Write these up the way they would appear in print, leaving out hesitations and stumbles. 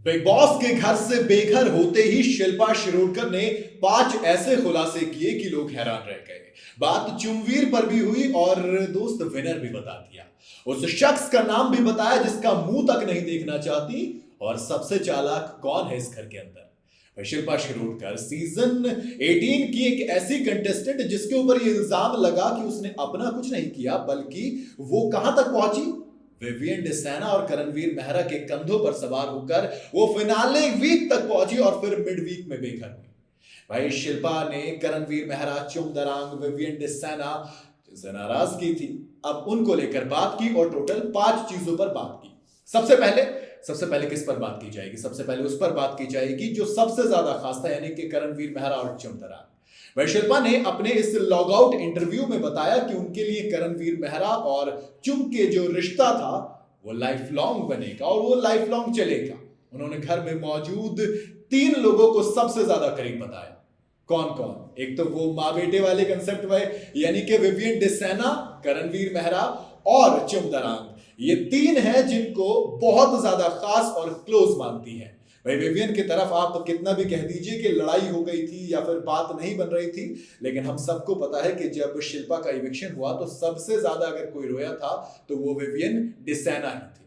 Big boss के घर से बेघर होते ही शिल्पा शिरोडकर ने 5 ऐसे खुलासे किए कि लोग हैरान रह गए। बात चुमवीर पर भी हुई और दोस्त विनर भी बता दिया। उस शख्स का नाम भी बताया जिसका मुंह तक नहीं देखना चाहती और सबसे चालाक कौन है इस घर के अंदर। शिल्पा शिरोडकर सीजन 18 की एक ऐसी कंटेस्टेंट जिसके ऊपर ये इल्जाम लगा कि उसने अपना कुछ नहीं किया बल्कि वो कहां तक पहुंची। विवियन डिसेना और करणवीर मेहरा के कंधों पर सवार होकर वो फिनाले वीक तक पहुंची और फिर मिड वीक में बेघर हुई। भाई शिल्पा ने करणवीर मेहरा, चुमदरांग, विवियन डिसेना से नाराजगी थी, अब उनको लेकर बात की और टोटल 5 चीजों पर बात की। सबसे पहले किस पर बात की जाएगी? सबसे पहले उस पर बात की जाएगी जो सबसे ज्यादा खास था, यानी कि करणवीर मेहरा और चुमदरांग। वह शिल्पा ने अपने इस लॉग आउट इंटरव्यू में बताया कि उनके लिए करणवीर मेहरा और चुम के जो रिश्ता था वो लाइफ लॉन्ग बनेगा और वो लाइफ लॉन्ग चलेगा। उन्होंने घर में मौजूद 3 लोगों को सबसे ज्यादा करीब बताया। कौन कौन? एक तो वो माँ बेटे वाले कंसेप्ट में, यानी कि विवियन डिसेना, करणवीर मेहरा और चुमदरांग। ये 3 हैं जिनको बहुत ज्यादा खास और क्लोज मानती है। भाई विवियन की तरफ आप कितना भी कह दीजिए कि लड़ाई हो गई थी या फिर बात नहीं बन रही थी, लेकिन हम सबको पता है कि जब शिल्पा का इविक्शन हुआ तो सबसे ज्यादा अगर कोई रोया था तो वो विवियन डिसेना ही थी।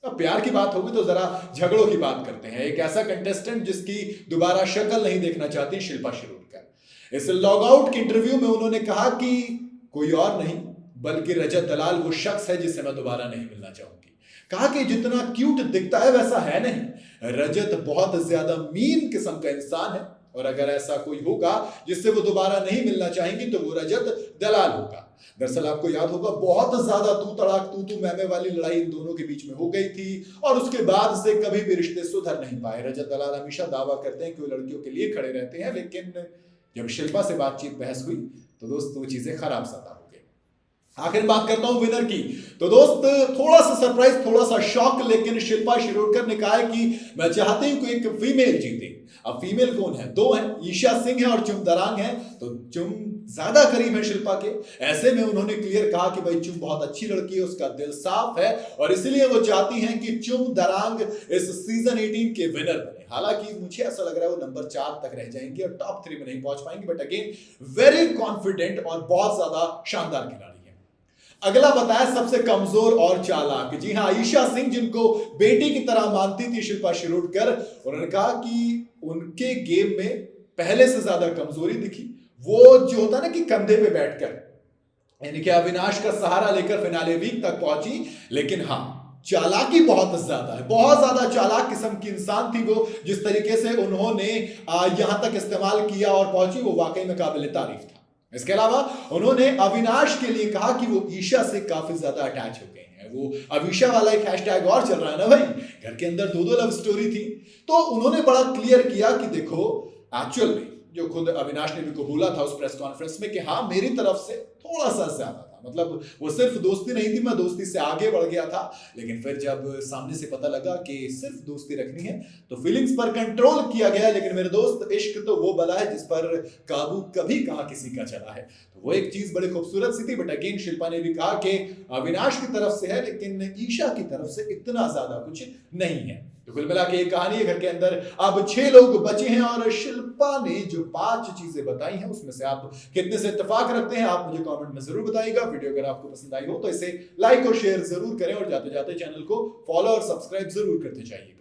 अब प्यार की बात होगी तो जरा झगड़ों की बात करते हैं। एक ऐसा कंटेस्टेंट जिसकी दोबारा शक्ल नहीं देखना चाहती शिल्पा शिरोडकर। इस लॉग आउट के इंटरव्यू में उन्होंने कहा कि कोई और नहीं बल्कि रजत दलाल वो शख्स है जिससे मैं दोबारा नहीं मिलना चाहूंगी। कहा कि जितना क्यूट दिखता है वैसा है नहीं, रजत बहुत ज्यादा मीन किस्म का इंसान है और अगर ऐसा कोई होगा जिससे वो दोबारा नहीं मिलना चाहेंगी तो वो रजत दलाल होगा। दरअसल आपको याद होगा बहुत ज्यादा तू तड़ाक तू मैमे वाली लड़ाई इन दोनों के बीच में हो गई थी और उसके बाद से कभी भी रिश्ते सुधर नहीं पाए। रजत दलाल हमेशा दावा करते हैं कि वो लड़कियों के लिए खड़े रहते हैं, लेकिन जब शिल्पा से बातचीत बहस हुई तो दोस्त वो चीजें खराब ज्यादा हो गई। आखिर बात करता हूं विनर की, तो दोस्त थोड़ा सा सरप्राइज, थोड़ा सा शॉक, लेकिन शिल्पा शिरोडकर ने कहा है कि मैं चाहती हूं कि एक फीमेल जीते। अब फीमेल कौन है? 2 हैं, ईशा सिंह है और चुमदरांग है। तो चुम ज्यादा करीब है शिल्पा के। ऐसे में उन्होंने क्लियर कहा कि भाई चुम बहुत अच्छी लड़की है, उसका दिल साफ है और इसलिए वो चाहती हैं कि चुमदरांग इस सीजन 18 के विनर बने। हालांकि मुझे ऐसा लग रहा है वो नंबर 4 तक रह जाएंगे और टॉप 3 में नहीं पहुंच पाएंगे, बट अगेन वेरी कॉन्फिडेंट और बहुत ज्यादा शानदार खिलाड़ी। अगला बताया सबसे कमजोर और चालाक। जी हां, ईशा सिंह, जिनको बेटी की तरह मानती थी शिल्पा शिरोडकर। उन्होंने कहा कि उनके गेम में पहले से ज्यादा कमजोरी दिखी। वो जो होता ना कि कंधे पे बैठकर, यानी कि अविनाश का सहारा लेकर फिनाले वीक तक पहुंची, लेकिन हां चालाकी बहुत ज्यादा है, बहुत ज्यादा चालाक किस्म की इंसान थी वो। जिस तरीके से उन्होंने यहां तक इस्तेमाल किया और पहुंची वो वाकई में काबिल तारीफ था। इसके अलावा उन्होंने अविनाश के लिए कहा कि वो ईशा से काफी ज्यादा अटैच हो गए हैं। वो अविशा वाला एक हैशटैग और चल रहा है ना भाई, घर के अंदर 2 लव स्टोरी थी। तो उन्होंने बड़ा क्लियर किया कि देखो एक्चुअल में जो खुद अविनाश ने भी कबूला था उस प्रेस कॉन्फ्रेंस में कि हाँ मेरी तरफ से थोड़ा सा ज्यादा था, मतलब वो सिर्फ दोस्ती नहीं थी, मैं दोस्ती से आगे बढ़ गया था। लेकिन फिर जब सामने से पता लगा कि सिर्फ दोस्ती रखनी है तो फीलिंग्स पर कंट्रोल किया गया। लेकिन मेरे दोस्त, इश्क तो वो बला है जिस पर काबू कभी कहाँ किसी का चला है। तो वो एक चीज बड़ी खूबसूरत सी थी। बट अगेन शिल्पा ने भी कहा कि अविनाश की तरफ से है लेकिन ईशा की तरफ से इतना ज्यादा कुछ नहीं है। तो कुल मिला के एक कहानी है, घर के अंदर अब 6 लोग बचे हैं और शिल्पा ने जो 5 चीजें बताई हैं उसमें से आप कितने से इत्तेफाक रखते हैं आप मुझे कमेंट में जरूर बताइएगा। वीडियो अगर आपको पसंद आई हो तो इसे लाइक और शेयर जरूर करें और जाते जाते चैनल को फॉलो और सब्सक्राइब जरूर करते जाइए।